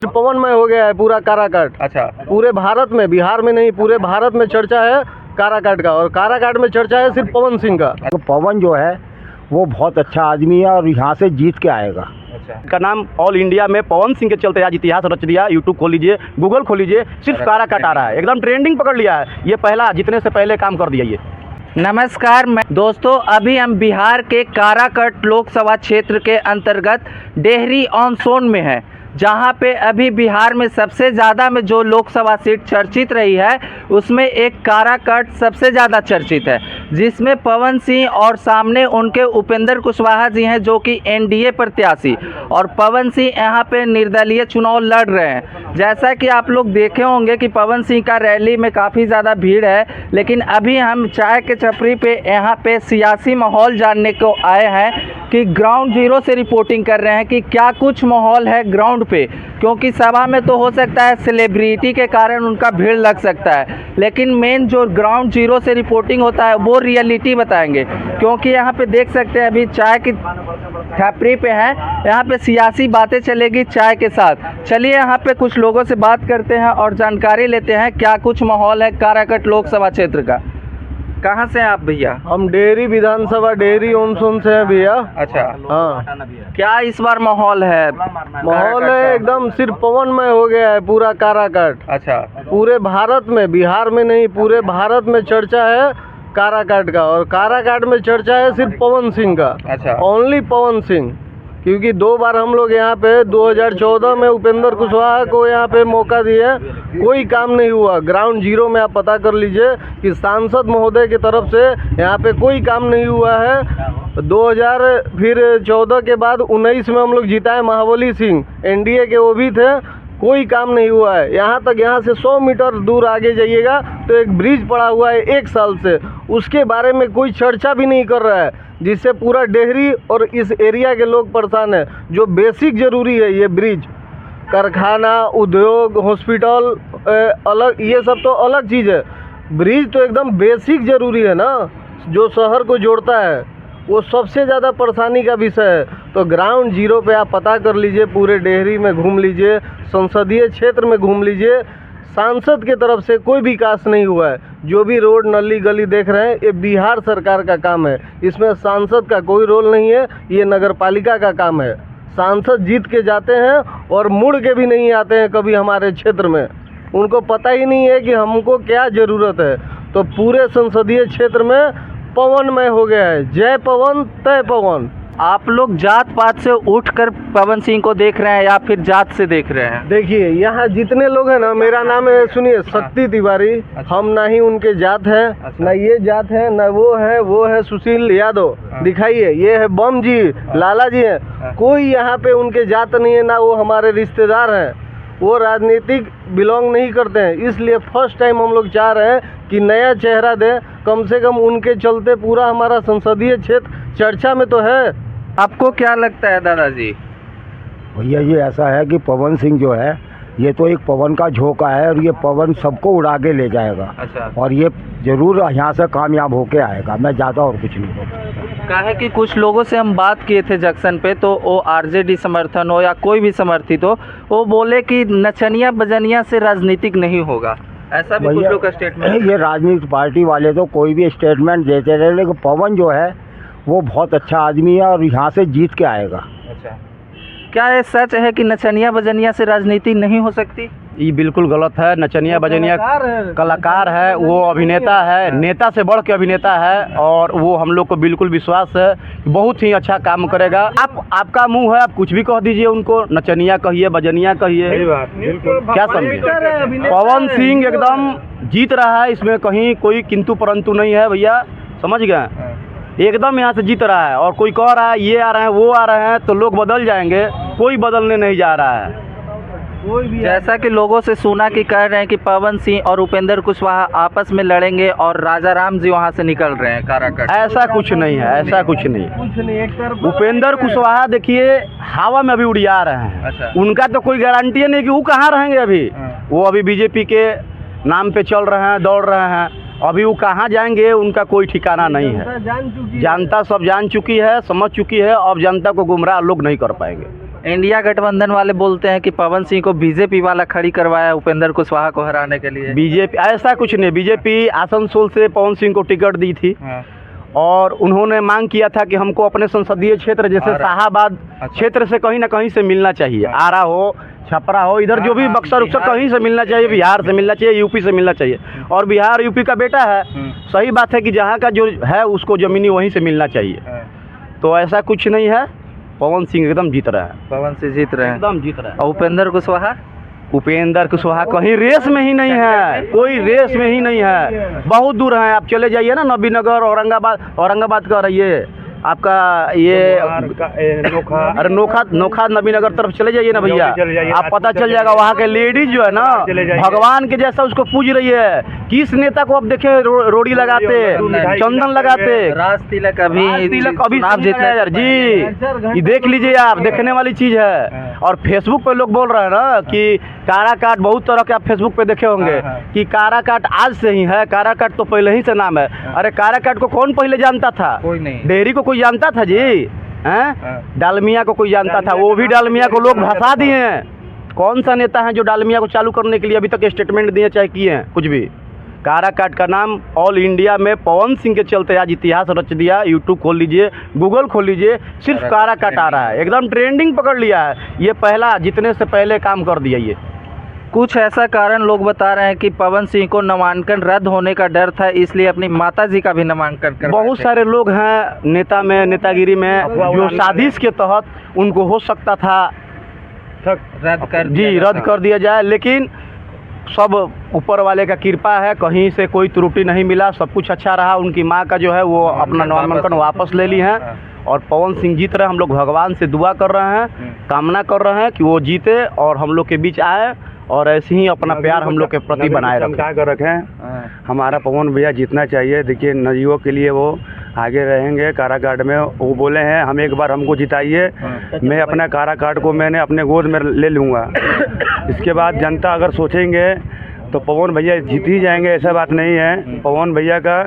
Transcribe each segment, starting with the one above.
पवनमय हो गया है पूरा काराकाट। अच्छा, पूरे भारत में, बिहार में नहीं, पूरे भारत में चर्चा है काराकाट का, और काराकाट में चर्चा है सिर्फ पवन सिंह का। तो पवन जो है वो बहुत अच्छा आदमी है और यहाँ से जीत के आएगा। अच्छा, का नाम ऑल इंडिया में पवन सिंह के चलते आज इतिहास रच दिया। यूट्यूब खोल लीजिए, गूगल खोल लीजिए, सिर्फ काराकाट आ रहा है, एकदम ट्रेंडिंग पकड़ लिया है। ये पहला जीतने से पहले काम कर दिया ये। नमस्कार दोस्तों, अभी हम बिहार के काराकाट लोकसभा क्षेत्र के अंतर्गत डेहरी ऑन सोन में हैं, जहां पे अभी बिहार में सबसे ज़्यादा में जो लोकसभा सीट चर्चित रही है उसमें एक काराकाट सबसे ज़्यादा चर्चित है, जिसमें पवन सिंह और सामने उनके उपेंद्र कुशवाहा जी हैं जो कि एनडीए प्रत्याशी, और पवन सिंह यहां पे निर्दलीय चुनाव लड़ रहे हैं। जैसा कि आप लोग देखे होंगे कि पवन सिंह का रैली में काफ़ी ज़्यादा भीड़ है, लेकिन अभी हम चाय के छपरी पे यहाँ पे सियासी माहौल जानने को आए हैं कि ग्राउंड जीरो से रिपोर्टिंग कर रहे हैं कि क्या कुछ माहौल है ग्राउंड पे, क्योंकि सभा में तो हो सकता है सेलिब्रिटी के कारण उनका भीड़ लग सकता है, लेकिन मेन जो ग्राउंड जीरो से रिपोर्टिंग होता है वो रियलिटी बताएंगे। क्योंकि यहाँ पे देख सकते हैं अभी चाय की छपरी पे हैं, यहाँ पे सियासी बातें चलेगी चाय के साथ। चलिए यहाँ पे कुछ लोगों से बात करते हैं और जानकारी लेते हैं क्या कुछ माहौल है काराकाट लोकसभा क्षेत्र का। कहाँ से हैं आप भैया? हम डेहरी विधानसभा डेहरी ऑन सोन से हैं भैया। अच्छा, हाँ, क्या इस बार माहौल है? माहौल है एकदम सिर्फ पवनमय हो गया है पूरा काराकाट। अच्छा, पूरे भारत में, बिहार में नहीं, पूरे भारत में चर्चा है काराकाट का, और काराकाट में चर्चा है सिर्फ पवन सिंह का। अच्छा, ओनली पवन सिंह। क्योंकि 2 बार हम लोग यहाँ पे 2014 में उपेंद्र कुशवाहा को यहाँ पे मौका दिए, कोई काम नहीं हुआ। ग्राउंड जीरो में आप पता कर लीजिए कि सांसद महोदय की तरफ से यहाँ पे कोई काम नहीं हुआ है। 2014 के बाद 19 में हम लोग जिताए महाबली सिंह, एनडीए के वो भी थे, कोई काम नहीं हुआ है। यहाँ तक, यहाँ से 100 मीटर दूर आगे जाइएगा तो एक ब्रिज पड़ा हुआ है 1 साल से, उसके बारे में कोई चर्चा भी नहीं कर रहा है, जिससे पूरा डेहरी और इस एरिया के लोग परेशान हैं। जो बेसिक ज़रूरी है ये ब्रिज, कारखाना, उद्योग, हॉस्पिटल अलग, ये सब तो अलग चीज़ है। ब्रिज तो एकदम बेसिक ज़रूरी है ना, जो शहर को जोड़ता है, वो सबसे ज़्यादा परेशानी का विषय है। तो ग्राउंड जीरो पे आप पता कर लीजिए, पूरे डेहरी में घूम लीजिए, संसदीय क्षेत्र में घूम लीजिए, सांसद की तरफ से कोई विकास नहीं हुआ है। जो भी रोड, नली, गली देख रहे हैं ये बिहार सरकार का काम है, इसमें सांसद का कोई रोल नहीं है, ये नगर पालिका का काम है। सांसद जीत के जाते हैं और मुड़ के भी नहीं आते हैं कभी हमारे क्षेत्र में, उनको पता ही नहीं है कि हमको क्या ज़रूरत है। तो पूरे संसदीय क्षेत्र में पवनमय हो गया है। जय पवन तय पवन। आप लोग जात पात से उठकर पवन सिंह को देख रहे हैं या फिर जात से देख रहे हैं? देखिए यहाँ जितने लोग हैं ना, मेरा नाम है, सुनिए, शक्ति तिवारी। हम ना ही उनके जात हैं, ना ये जात है, ना वो है सुशील यादव। दिखाइए, ये है बम जी, लाला जी हैं। कोई यहाँ पे उनके जात नहीं है, ना वो हमारे रिश्तेदार हैं, वो राजनीतिक बिलोंग नहीं करते हैं। इसलिए फर्स्ट टाइम हम लोग चाह रहे हैं कि नया चेहरा दें, कम से कम उनके चलते पूरा हमारा संसदीय क्षेत्र चर्चा में तो है। आपको क्या लगता है दादाजी? भैया ये ऐसा है कि पवन सिंह जो है ये तो एक पवन का झोंका है और ये पवन सबको उड़ा के ले जाएगा। अच्छा, और ये ज़रूर यहाँ से कामयाब होके आएगा, मैं ज़्यादा और कुछ नहीं बोलूँगा। क्या है कि कुछ लोगों से हम बात किए थे जंक्शन पे, तो वो आरजेडी समर्थन हो या कोई भी समर्थित हो, वो बोले कि नचनिया बजनिया से राजनीतिक नहीं होगा, ऐसा भी कुछ लोग का स्टेटमेंट। ये राजनीतिक पार्टी वाले तो कोई भी स्टेटमेंट देते रहे, लेकिन पवन जो है वो बहुत अच्छा आदमी है और यहाँ से जीत के आएगा। अच्छा, क्या ये सच है कि नचनिया बजनिया से राजनीति नहीं हो सकती? ये बिल्कुल गलत है। नचनिया बजनिया कलाकार है, वो अभिनेता है, नेता से बढ़ के अभिनेता है, और वो हम लोग को बिल्कुल विश्वास है बहुत ही अच्छा काम करेगा। आपका मुंह है, आप कुछ भी कह दीजिए उनको, नचनिया कहिए, बजनिया कहिए, क्या समझे। पवन सिंह एकदम जीत रहा है, इसमें कहीं कोई किंतु परंतु नहीं है भैया, समझ गए, एकदम यहाँ से जीत रहा है। और कोई कह रहा है ये आ रहे हैं वो आ रहे हैं तो लोग बदल जाएंगे, कोई बदलने नहीं जा रहा है। कोई भी, जैसा कि लोगों से सुना कि कह रहे हैं कि पवन सिंह और उपेंद्र कुशवाहा आपस में लड़ेंगे और राजा राम जी वहाँ से निकल रहे हैं काराकाट। ऐसा कुछ नहीं है, ऐसा कुछ नहीं। एक तरफ उपेंद्र कुशवाहा देखिए हवा में अभी उड़िया रहे हैं। अच्छा, उनका तो कोई गारंटी नहीं कि वो कहाँ रहेंगे अभी। वो अभी बीजेपी के नाम पे चल रहे हैं, दौड़ रहे हैं, अभी वो कहाँ जाएंगे उनका कोई ठिकाना नहीं है। जान चुकी है। जनता सब जान चुकी है, समझ चुकी है, अब जनता को गुमराह लोग नहीं कर पाएंगे। इंडिया गठबंधन वाले बोलते हैं कि पवन सिंह को बीजेपी वाला खड़ी करवाया उपेंद्र कुशवाहा को हराने के लिए। बीजेपी ऐसा कुछ नहीं, बीजेपी आसनसोल से पवन सिंह को टिकट दी थी और उन्होंने मांग किया था कि हमको अपने संसदीय क्षेत्र जैसे शाहाबाद क्षेत्र से कहीं ना कहीं से मिलना चाहिए, आरा हो, छपरा हो, इधर जो भी बक्सर उक्सर कहीं से मिलना चाहिए, बिहार से मिलना चाहिए, यूपी से मिलना चाहिए। और बिहार यूपी का बेटा है, सही बात है कि जहाँ का जो है उसको ज़मीनी वहीं से मिलना चाहिए। तो ऐसा कुछ नहीं है, पवन सिंह एकदम जीत रहा है, पवन सिंह जीत रहे हैं, एकदम जीत रहा है। और उपेंद्र कुशवाहा कहीं रेस में ही नहीं है, कोई रेस में ही नहीं है, बहुत दूर है। आप चले जाइए ना नबीनगर, औरंगाबाद का रहिए, आपका ये अरे नोखा नबीनगर तरफ चले जाइए ना भैया, आप पता चल जाएगा वहाँ के लेडीज जो है ना भगवान के जैसा उसको पूज रही है। किस नेता को आप देखे रोड़ी लगाते, चंदन लगाते, राज तिलक अभी चुनाव जीतने यार जी, ये देख लीजिए आप, देखने वाली चीज है। और फेसबुक पे लोग बोल रहे हैं ना कि काराकाट, बहुत तरह के आप फेसबुक पे देखे होंगे कि काराकाट आज से ही है, काराकाट तो पहले ही से नाम है। अरे काराकाट को कौन पहले जानता था? कोई नहीं। डेहरी को कोई जानता था जी? हैं? डालमिया को कोई जानता था? वो भी डालमिया को लोग भसा दिए हैं। कौन सा नेता है जो डालमिया को चालू करने के लिए अभी तक स्टेटमेंट दिए चाहे किए हैं कुछ भी? काराकाट का नाम ऑल इंडिया में पवन सिंह के चलते आज इतिहास रच दिया। यूट्यूब खोल लीजिए, गूगल खोल लीजिए, सिर्फ काराकाट आ रहा है, एकदम ट्रेंडिंग पकड़ लिया है। ये पहला जीतने से पहले काम कर दिया। ये कुछ ऐसा कारण लोग बता रहे हैं कि पवन सिंह को नामांकन रद्द होने का डर था, इसलिए अपनी माताजी का भी नामांकन कर। बहुत सारे लोग हैं नेता में, नेतागिरी में, जो साजिश के तहत उनको हो सकता था रद्द कर दिया जाए, लेकिन सब ऊपर वाले का कृपा है, कहीं से कोई त्रुटि नहीं मिला, सब कुछ अच्छा रहा। उनकी माँ का जो है वो अपना नामांकन वापस ले ली है और पवन सिंह जीत रहे हैं। हम लोग भगवान से दुआ कर रहे हैं, कामना कर रहे हैं कि वो जीते और हम लोग के बीच आए और ऐसे ही अपना प्यार हम लोग के प्रति बनाए रखें। हमारा पवन भैया जीतना चाहिए। देखिए नवयुवक के लिए वो आगे रहेंगे काराकाट में। वो बोले हैं हम एक बार हमको जिताइए, मैं अपना काराकाट को मैंने अपने गोद में ले लूँगा। इसके बाद जनता अगर सोचेंगे तो पवन भैया जीत ही जाएंगे, ऐसा बात नहीं है। पवन भैया का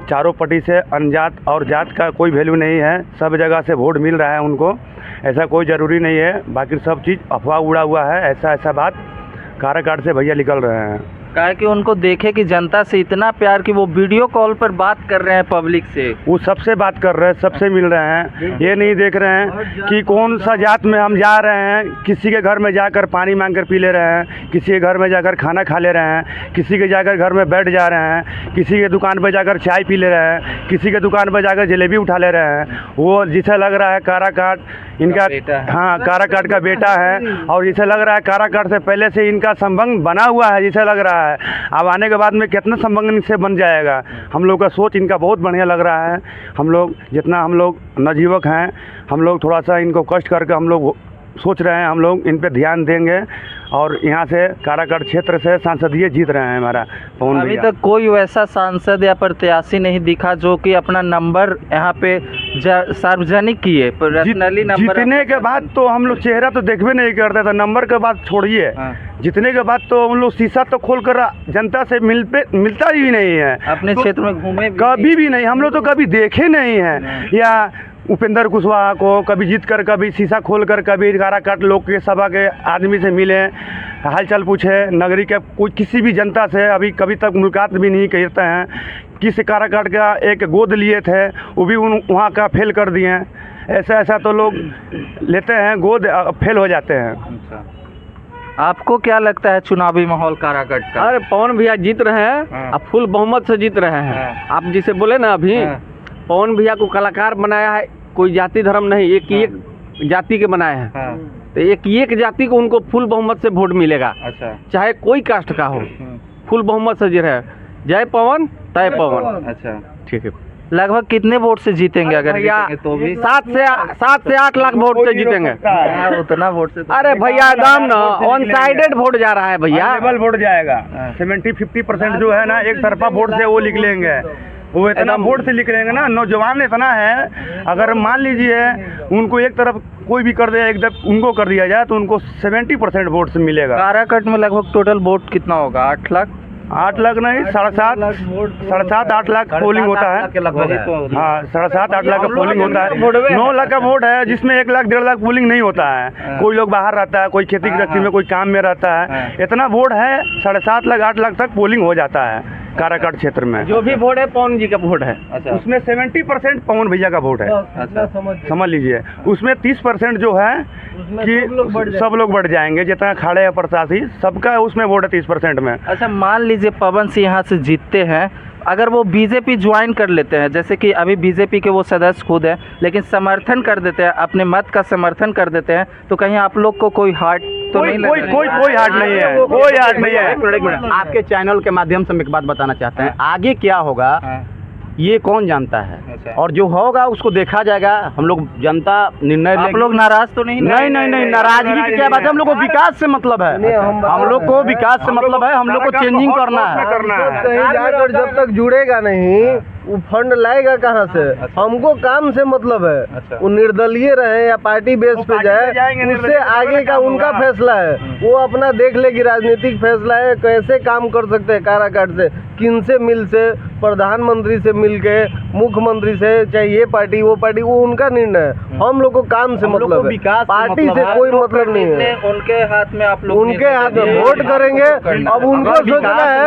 चारों पट्टी से अनजात और जात का कोई वैल्यू नहीं है, सब जगह से वोट मिल रहा है उनको, ऐसा कोई ज़रूरी नहीं है। बाकी सब चीज़ अफवाह उड़ा हुआ है, ऐसा बात काराकाट से भैया निकल रहे हैं। कहा कि उनको देखे कि जनता से इतना प्यार कि वो वीडियो कॉल पर बात कर रहे हैं पब्लिक से, वो सबसे बात कर रहे हैं, सबसे मिल रहे हैं। ये नहीं देख रहे हैं कि कौन सा जात में हम जा रहे हैं। किसी के घर में जाकर पानी मांग कर पी ले रहे हैं, किसी के घर में जाकर खाना खा ले रहे हैं, किसी के जाकर घर में बैठ जा रहे हैं, किसी के दुकान पर जाकर चाय पी ले रहे हैं, किसी के दुकान पर जाकर जलेबी उठा ले रहे हैं। वो जिसे लग रहा है काराकाट इनका, हाँ काराकाट का बेटा है, और जिसे लग रहा है काराकाट से पहले से इनका संबंध बना हुआ है, जिसे लग रहा है। अब आने के बाद में कितना संबंध इनसे बन जाएगा। हम लोग का सोच इनका बहुत बढ़िया लग रहा है। हम लोग जितना हम लोग नवयुवक हैं, हम लोग थोड़ा सा इनको कष्ट करके हम लोग सोच रहे हैं, हम लोग इन पे ध्यान देंगे और यहाँ से काराकाट क्षेत्र से सांसदीय जीत रहे हैं हमारा पवन भैया। अभी तक कोई वैसा सांसद या प्रत्याशी नहीं दिखा जो कि अपना नंबर यहाँ पे सार्वजनिक किए, पर्सनली नंबर। जीतने के बाद तो हम लोग चेहरा तो देखबे नहीं करते थे, नंबर के बाद छोड़िए। जीतने के बाद तो हम लोग शीशा तो खोल कर जनता से मिलता ही नहीं है। अपने क्षेत्र में घूमे कभी भी नहीं, हम लोग तो कभी देखे नहीं है। या उपेंद्र कुशवाहा को कभी जीत कर, कभी शीशा खोल कर, कभी काराकाट लोक के सभा के आदमी से मिले, हालचाल पूछे, नगरी के कोई किसी भी जनता से अभी कभी तक मुलाकात भी नहीं करते हैं। किस काराकाट का एक गोद लिए थे, वो भी वहाँ का फेल कर दिए हैं। ऐसा तो लोग लेते हैं गोद, फेल हो जाते हैं। आपको क्या लगता है चुनावी माहौल काराकाट का? अरे पवन भैया जीत रहे हैं, अब फुल बहुमत से जीत रहे हैं। आप जिसे बोले ना अभी, पवन भैया को कलाकार बनाया है, कोई जाति धर्म नहीं, एक ही एक जाति के बनाए हैं। तो एक जाति को उनको फुल बहुमत से वोट मिलेगा। अच्छा। चाहे कोई कास्ट का हो, फुल बहुमत से जीत रहे। जय पवन तय पवन। अच्छा ठीक है। लगभग कितने वोट से जीतेंगे अगर जीतेंगे तो भी? 7 से 8 लाख वोट से जीतेंगे। उतना वोट से? अरे भैया एकदम ना ऑन साइडेड वोट जा रहा है भैया, डबल वोट जाएगा। 70-50% जो है ना एक तरफा वोट से वो लिख लेंगे, वो इतना वोट से लिख लेंगे ना। नौजवान इतना है, अगर मान लीजिए उनको एक तरफ कोई भी कर दे, एकदम उनको कर दिया जाए तो उनको 70% वोट से मिलेगा। काराकाट में लगभग टोटल वोट कितना होगा? 8 लाख 8 लाख नहीं, 7.5 8 लाख पोलिंग होता है। के लगभग है। हाँ, 7.5 8 लाख का पोलिंग होता है। 9 लाख का वोट है, जिसमें 1 लाख 1.5 लाख पोलिंग नहीं होता है। कोई लोग बाहर रहता है, कोई खेती गृहस्थी में, कोई काम में रहता है। इतना वोट है, 7.5 लाख 8 लाख तक पोलिंग हो जाता है काराकाट क्षेत्र में। जो भी वोट है पवन जी का वोट है। अच्छा उसमें 70% पवन भैया का वोट है। अच्छा समझ लीजिए, उसमें 30% जो है कि सब लोग बढ़ जाएंगे, जितना खड़े हैं प्रत्याशी सबका उसमें वोट है 30% में। अच्छा, मान लीजिए पवन सिंह यहाँ से जीतते हैं, अगर वो बीजेपी ज्वाइन कर लेते हैं, जैसे कि अभी बीजेपी के वो सदस्य खुद हैं, लेकिन समर्थन कर देते हैं, अपने मत का समर्थन कर देते हैं, तो कहीं आप लोग को कोई हार्ट तो नहीं कोई हार्ट नहीं है, कोई हार्ट नहीं है। एक मिनट, आपके चैनल के माध्यम से हम एक बात बताना चाहते हैं, आगे क्या होगा ये कौन जानता है। अच्छा। और जो होगा उसको देखा जाएगा। हम लोग जनता निर्णय आप लोग नाराज तो नहीं? नहीं, नाराजगी की क्या बात है। हम लोग को विकास से मतलब है, हम लोग को विकास से मतलब है, हम लोग को चेंजिंग करना है। कहीं जाकर जब तक जुड़ेगा नहीं वो फंड लाएगा कहाँ से? हमको काम से मतलब है। वो निर्दलीय रहे या पार्टी बेस पे जाए, उससे आगे का उनका फैसला है। वो अपना देख लेगी, राजनीतिक फैसला है कैसे काम कर सकते हैं काराकाट से, किन से मिल से, प्रधानमंत्री से मिल के, मुख्यमंत्री से, चाहे ये पार्टी वो पार्टी, वो उनका निर्णय है। हम लोग को काम से मतलब है, विकास पार्टी से कोई मतलब नहीं है। उनके हाथ में आप लोग उनके हाथ में वोट करेंगे। अब उनको सोचना है